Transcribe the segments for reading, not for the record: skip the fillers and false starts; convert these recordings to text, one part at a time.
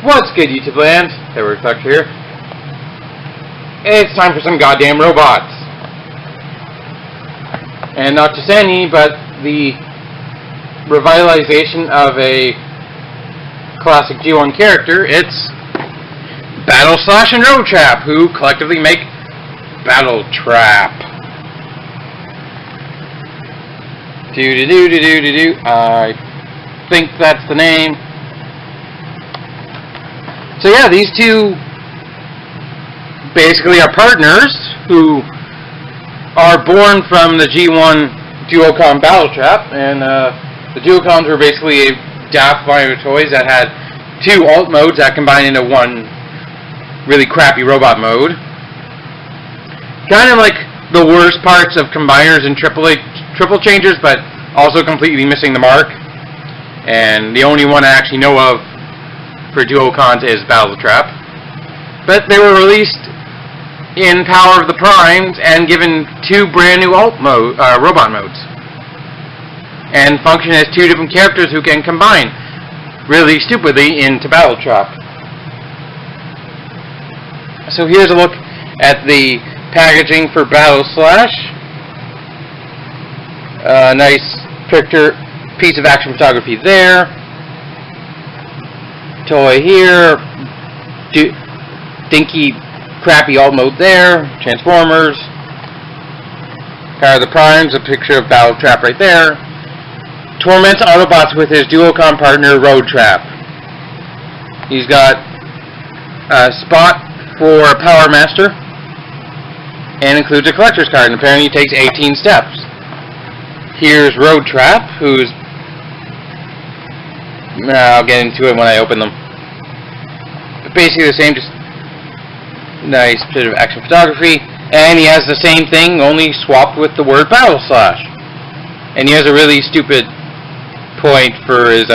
What's good, YouTube land? Battletrap here. It's time for some goddamn robots. And not just any, but the revitalization of a classic G1 character. It's Battleslash and Battletrap, who collectively make Battletrap. Do-do-do-do-do-do-do. I think that's the name. So yeah, these two basically are partners who are born from the G1 Duocom Battletrap, and the Duocoms were basically a daft line of toys that had two alt modes that combine into one really crappy robot mode. Kind of like the worst parts of combiners and triple changers, but also completely missing the mark. And the only one I actually know of for Duocons is Battletrap. But they were released in Power of the Primes and given two brand new robot modes. And function as two different characters who can combine really stupidly into Battletrap. So here's a look at the packaging for Battleslash. Nice piece of action photography there. Toy here, dinky, crappy alt mode there, Transformers, Power of the Primes, a picture of Battletrap right there, torments Autobots with his Duocom partner, Roadtrap. He's got a spot for Power Master, and includes a collector's card, and apparently he takes 18 steps. Here's Roadtrap, who's... I'll get into it when I open them. But basically the same, just nice bit of action photography. And he has the same thing, only swapped with the word Battleslash. And he has a really stupid point for his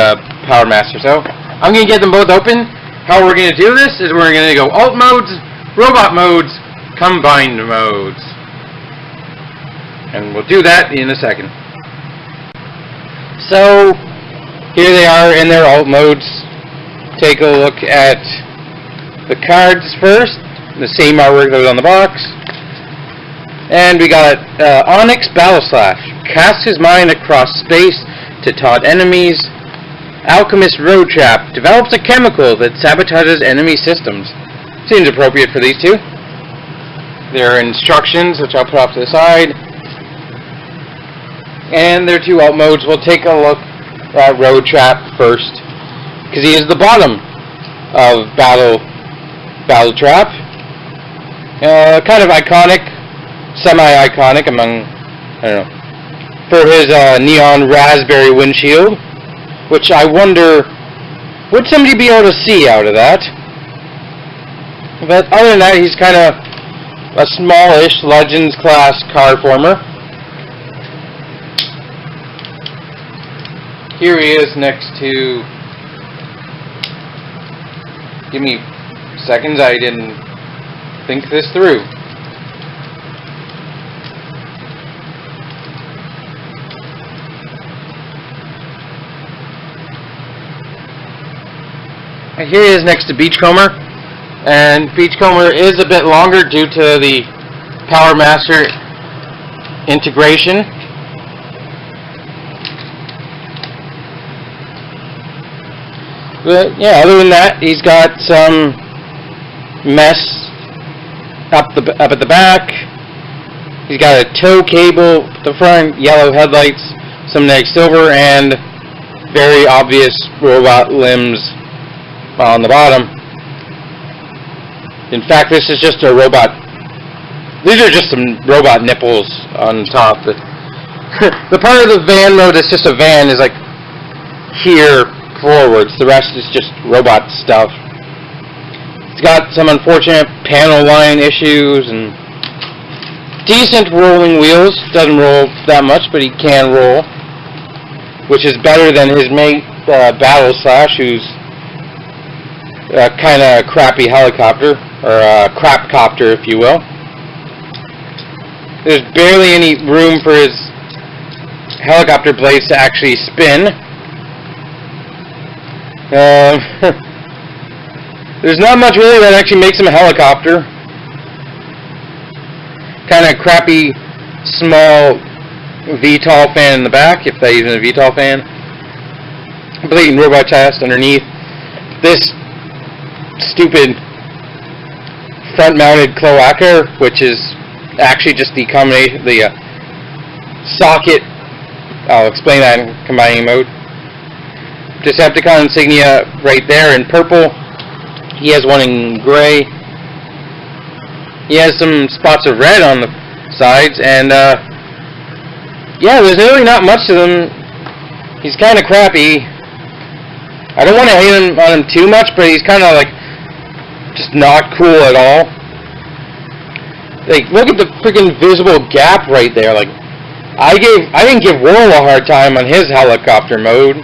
Power Master. So I'm going to get them both open. How we're going to do this is we're going to go alt modes, robot modes, combined modes. And we'll do that in a second. So here they are in their alt modes. Take a look at the cards first. The same artwork that was on the box. And we got Onyx Battleslash. Casts his mind across space to taunt enemies. Alchemist Roadtrap. Develops a chemical that sabotages enemy systems. Seems appropriate for these two. There are instructions, which I'll put off to the side. And their two alt modes. We'll take a look Roadtrap first, because he is the bottom of Battletrap. Kind of iconic, semi-iconic among, I don't know, for his neon raspberry windshield, which I wonder, would somebody be able to see out of that? But other than that, he's kind of a smallish Legends class car former. Here he is next to... Give me seconds, I didn't think this through. Here he is next to Beachcomber. And Beachcomber is a bit longer due to the Power Master integration. But yeah, other than that, he's got some mess up at the back. He's got a tow cable at the front, yellow headlights, some nice silver, and very obvious robot limbs on the bottom. In fact, this is just a robot. These are just some robot nipples on top. the part of the van mode that's just a van is like here forwards. The rest is just robot stuff. It's got some unfortunate panel line issues and decent rolling wheels. Doesn't roll that much, but he can roll, which is better than his mate Battleslash, who's kind of crappy helicopter, or crapcopter, if you will. There's barely any room for his helicopter blades to actually spin. There's not much really that actually makes him a helicopter. Kind of crappy, small VTOL fan in the back, if they're using a VTOL fan. Blatant robot chest underneath. This stupid front-mounted cloaca, which is actually just the combination, the socket. I'll explain that in combining mode. Decepticon insignia right there in purple. He has one in gray. He has some spots of red on the sides, and yeah, there's really not much to them. He's kind of crappy. I don't want to hate on him too much, but he's kind of like just not cool at all. Like, look at the freaking visible gap right there. Like, I didn't give Worrell a hard time on his helicopter mode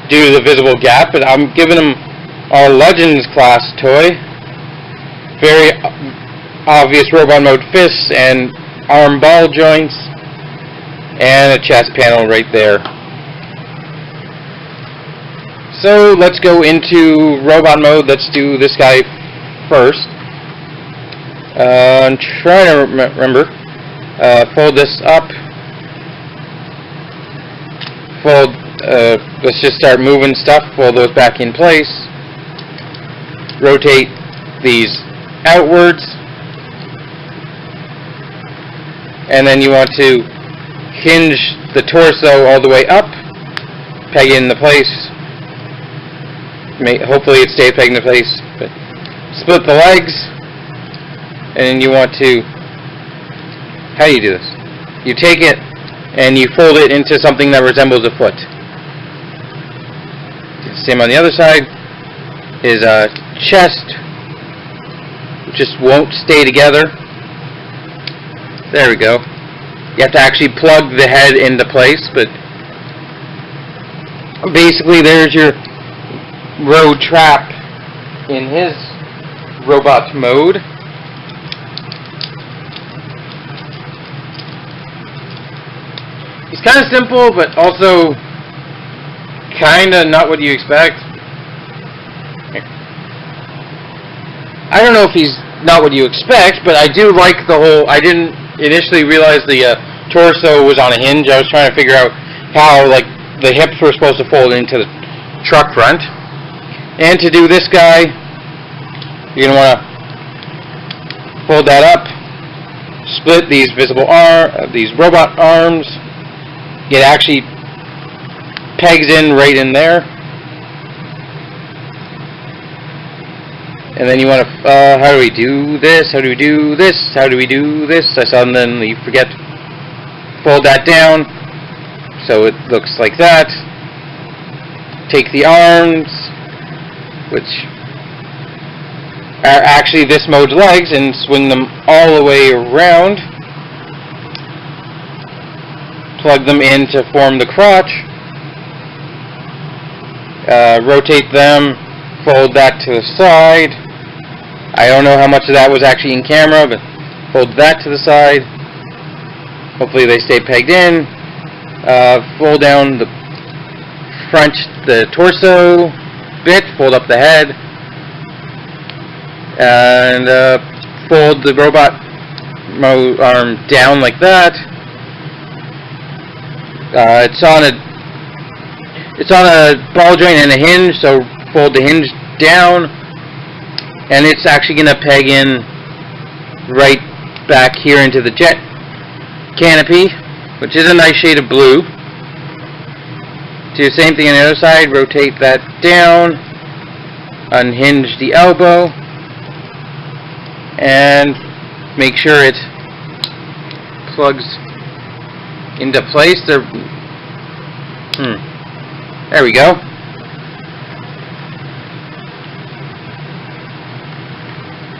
due to the visible gap, but I'm giving him our Legends class toy. Very obvious robot mode fists and arm ball joints, and a chest panel right there. So let's go into robot mode. Let's do this guy first. I'm trying to remember. Fold this up. Fold. Let's just start moving stuff. Fold those back in place. Rotate these outwards, and then you want to hinge the torso all the way up. Peg it into place. Hopefully it stays pegged into place. But split the legs, and you want to. How do you do this? You take it and you fold it into something that resembles a foot. Same on the other side. His chest just won't stay together. There we go. You have to actually plug the head into place, but basically there's your Battletrap in his robot mode. He's kind of simple, but also kind of not what you expect. I don't know if he's not what you expect, but I do like the whole. I didn't initially realize the torso was on a hinge. I was trying to figure out how, like, the hips were supposed to fold into the truck front. And to do this guy, you're going to want to fold that up, split these visible these robot arms. It actually pegs in right in there. And then you want to, how do we do this? How do we do this? How do we do this? I suddenly forget. Fold that down so it looks like that. Take the arms, which are actually this mode's legs, and swing them all the way around. Plug them in to form the crotch. Rotate them. Fold that to the side. I don't know how much of that was actually in camera, but fold that to the side. Hopefully they stay pegged in. Fold down the front, the torso bit. Fold up the head. And fold the robot arm down like that. It's on a ball joint and a hinge, so fold the hinge down, and it's actually going to peg in right back here into the jet canopy, which is a nice shade of blue. Do the same thing on the other side. Rotate that down, unhinge the elbow, and make sure it plugs into place. There we go.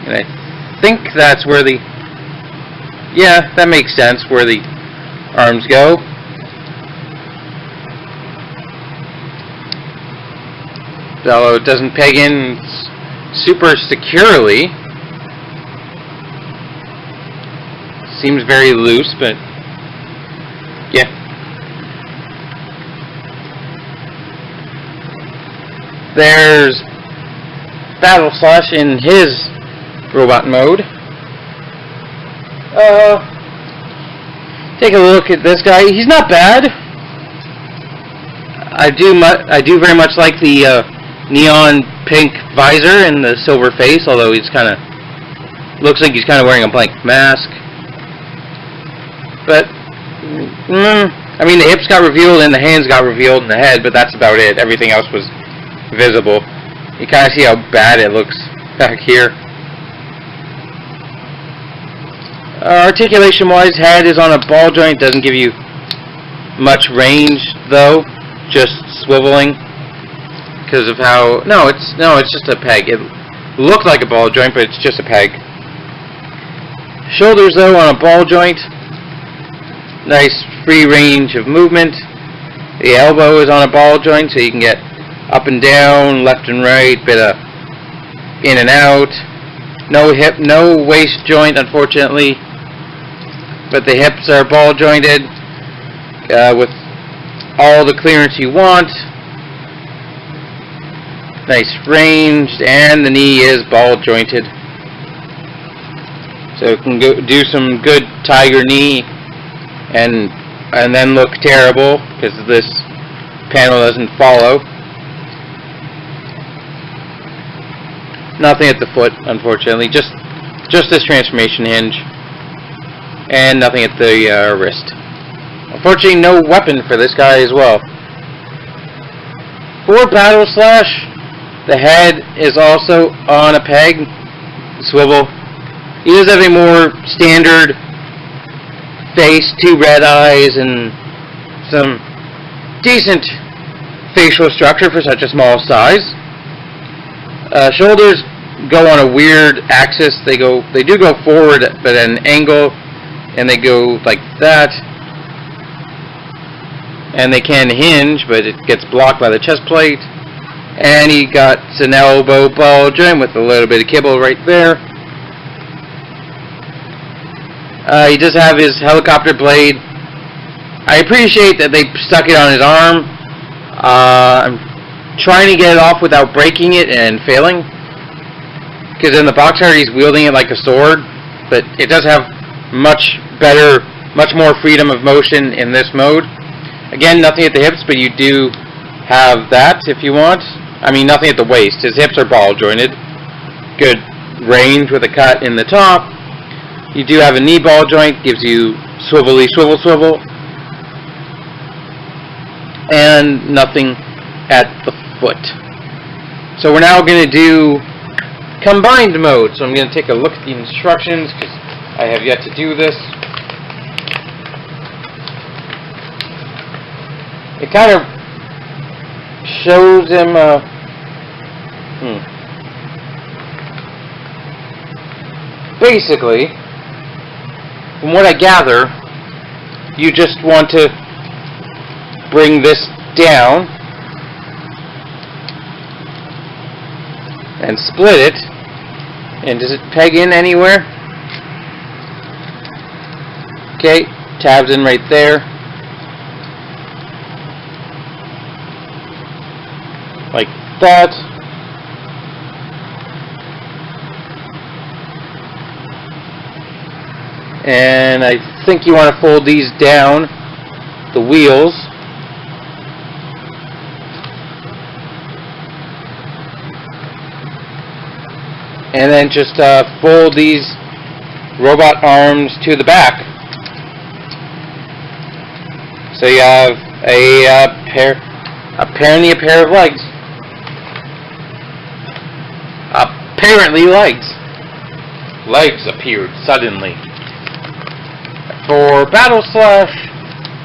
And I think that's where the... Yeah, that makes sense, where the arms go. Although it doesn't peg in super securely. Seems very loose, but yeah. There's Battleslash in his robot mode. Take a look at this guy. He's not bad. I do very much like the neon pink visor and the silver face, although he's kind of looks like he's kind of wearing a blank mask. But I mean, the hips got revealed and the hands got revealed and the head, but that's about it. Everything else was visible. You kind of see how bad it looks back here. Articulation-wise, head is on a ball joint. Doesn't give you much range, though. Just swiveling because of how. No, it's just a peg. It looked like a ball joint, but it's just a peg. Shoulders, though, on a ball joint. Nice free range of movement. The elbow is on a ball joint, so you can get up and down, left and right, bit of in and out. No hip, no waist joint, unfortunately. But the hips are ball jointed with all the clearance you want. Nice range, and the knee is ball jointed. So it can go do some good tiger knee and then look terrible because this panel doesn't follow. Nothing at the foot, unfortunately. Just this transformation hinge. And nothing at the wrist. Unfortunately, no weapon for this guy as well. For Battleslash, the head is also on a peg, swivel. He does have a more standard face, 2 red eyes, and some decent facial structure for such a small size. Shoulders go on a weird axis. They do go forward, but at an angle, and they go like that. And they can hinge, but it gets blocked by the chest plate. And he got an elbow ball joint with a little bit of kibble right there. He does have his helicopter blade. I appreciate that they stuck it on his arm. I'm trying to get it off without breaking it and failing. Because in the box art he's wielding it like a sword. But it does have much better, much more freedom of motion in this mode. Again, nothing at the hips, but you do have that if you want. I mean, nothing at the waist. His hips are ball jointed. Good range with a cut in the top. You do have a knee ball joint, gives you swivelly swivel swivel. And nothing at the foot. So we're now going to do combined mode. So I'm going to take a look at the instructions because I have yet to do this. It kind of shows him basically, from what I gather, you just want to bring this down and split it. And does it peg in anywhere? Okay, tabs in right there. Like that. And I think you want to fold these down, the wheels. And then just fold these robot arms to the back. So you have apparently a pair of legs. Apparently legs. Legs appeared suddenly. For Battleslash,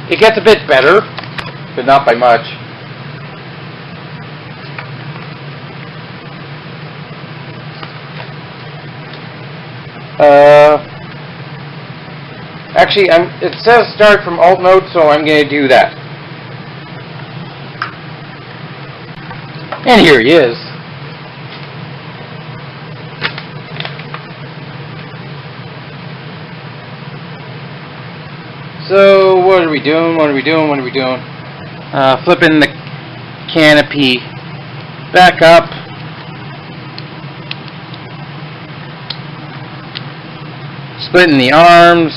It gets a bit better, but not by much. Actually, it says start from alt mode, so I'm going to do that. And here he is. So, what are we doing? Flipping the canopy back up. Splitting the arms.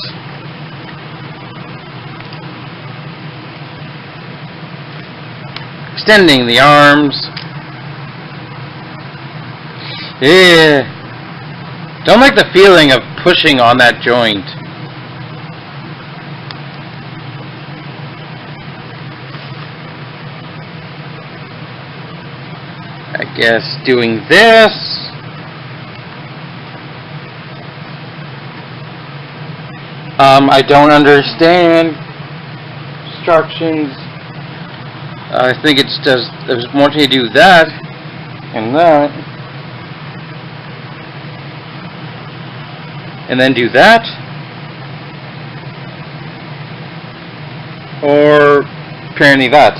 Extending the arms. Yeah. Don't like the feeling of pushing on that joint. I guess doing this. I don't understand instructions. I think it wants me to do that and that, and then do that, or apparently that.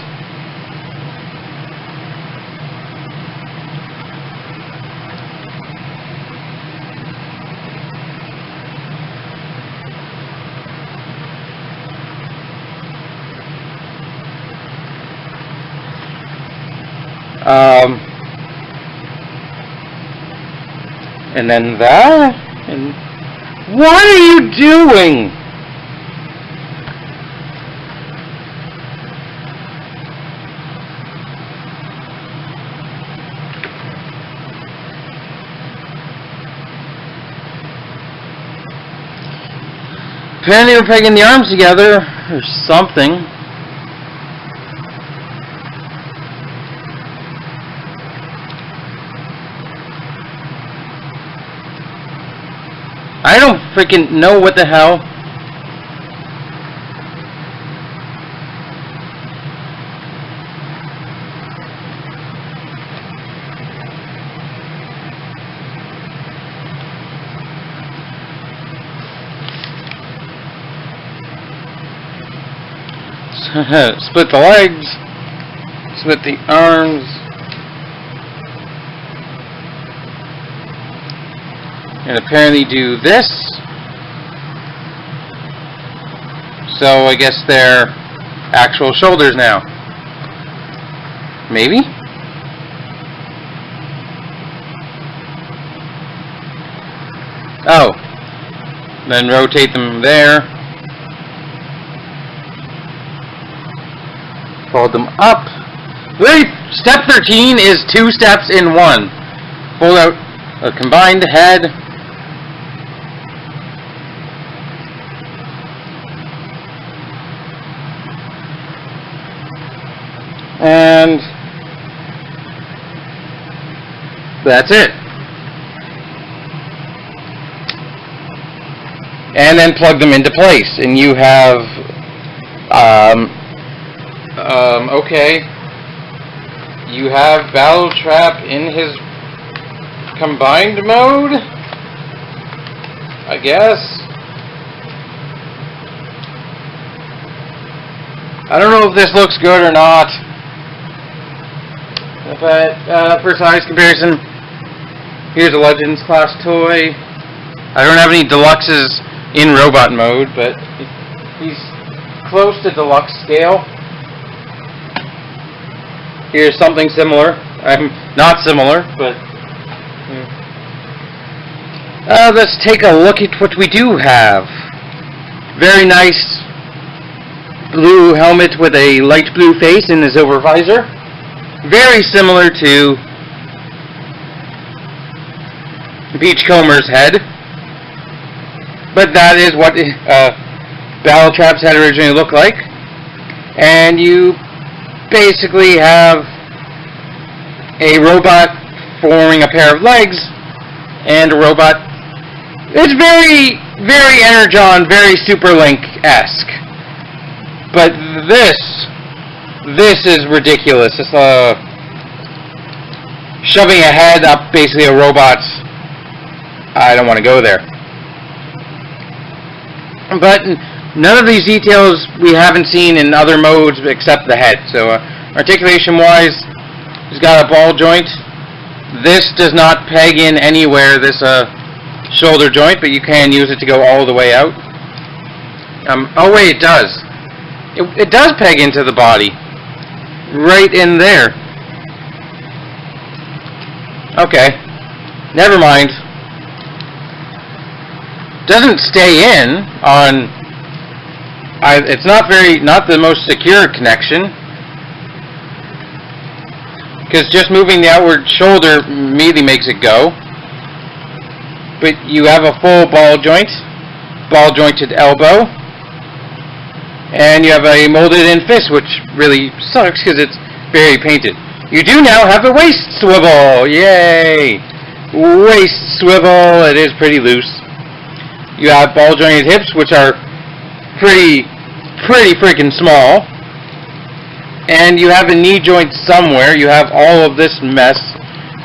And then that, and what are you doing? Apparently we're pegging the arms together, or something. I don't freaking know what the hell. Split the legs, split the arms, and apparently do this. So I guess they're actual shoulders now. Maybe? Oh. Then rotate them there. Fold them up. Wait! Step 13 is 2 steps in 1. Fold out a combined head. And that's it. And then plug them into place, and you have okay, you have Battletrap in his combined mode, I guess. I don't know if this looks good or not. But for size comparison, here's a Legends class toy. I don't have any deluxes in robot mode, but he's close to deluxe scale. Here's something similar. I'm not similar, but let's take a look at what we do have. Very nice blue helmet with a light blue face and a silver visor. Very similar to Beachcomber's head, but that is what Battletrap's head originally looked like. And you basically have a robot forming a pair of legs and a robot. It's very, very Energon, very Super Link-esque. But this is ridiculous. It's shoving a head up basically a robot's. I don't want to go there. But none of these details we haven't seen in other modes except the head. So articulation-wise, he's got a ball joint. This does not peg in anywhere, this shoulder joint, but you can use it to go all the way out. Oh wait, it does. It does peg into the body. Right in there. Okay. Never mind. Doesn't stay in on... it's not the most secure connection. Because just moving the outward shoulder immediately makes it go. But you have a full ball joint. Ball jointed elbow. And you have a molded in fist, which really sucks because it's very painted. You do now have a waist swivel! Yay! Waist swivel, it is pretty loose. You have ball jointed hips, which are pretty freaking small. And you have a knee joint somewhere. You have all of this mess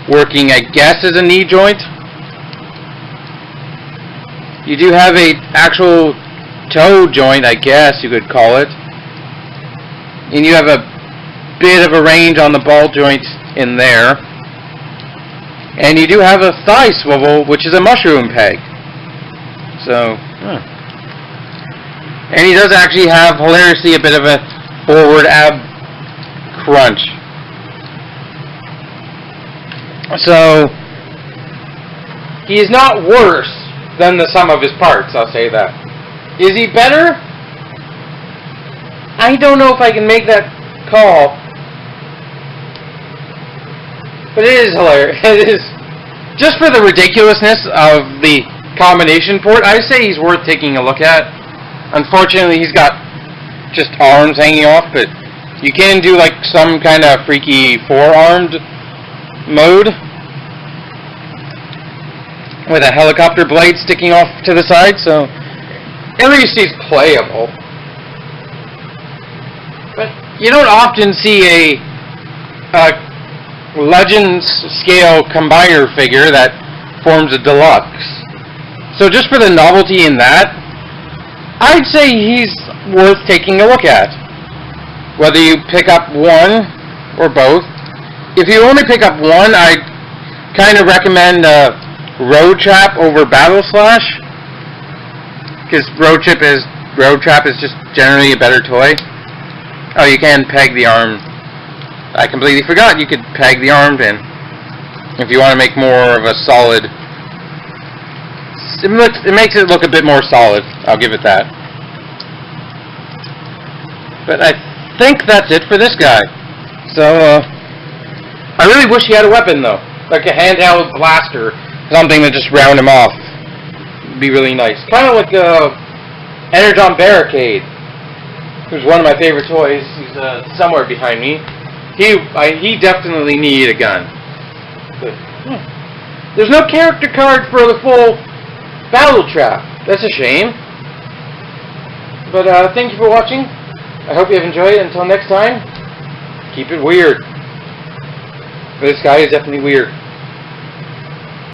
working, I guess, as a knee joint. You do have a actual toe joint, I guess you could call it. And you have a bit of a range on the ball joint in there. And you do have a thigh swivel, which is a mushroom peg. So, and he does actually have, hilariously, a bit of a forward ab crunch. So, he is not worse than the sum of his parts, I'll say that. Is he better? I don't know if I can make that call. But it is hilarious. It is, just for the ridiculousness of the combination port, I say he's worth taking a look at. Unfortunately, he's got just arms hanging off, but you can do like some kind of freaky four-armed mode with a helicopter blade sticking off to the side, so at least he's playable. But you don't often see a Legends scale combiner figure that forms a deluxe. So just for the novelty in that, I'd say he's worth taking a look at. Whether you pick up one or both. If you only pick up one, I'd kind of recommend Battletrap over Battleslash. Because Battletrap is just generally a better toy. Oh, you can peg the arm. I completely forgot you could peg the arm in. If you want to make more of a solid... It makes it look a bit more solid. I'll give it that. But I think that's it for this guy. So, I really wish he had a weapon, though. Like a handheld blaster. Something to just round him off. It'd be really nice. Kind of like Energon Barricade, who's one of my favorite toys. He's somewhere behind me. He definitely needed a gun. But, there's no character card for the full Battletrap. That's a shame. But thank you for watching. I hope you have enjoyed it. Until next time, keep it weird. This guy is definitely weird.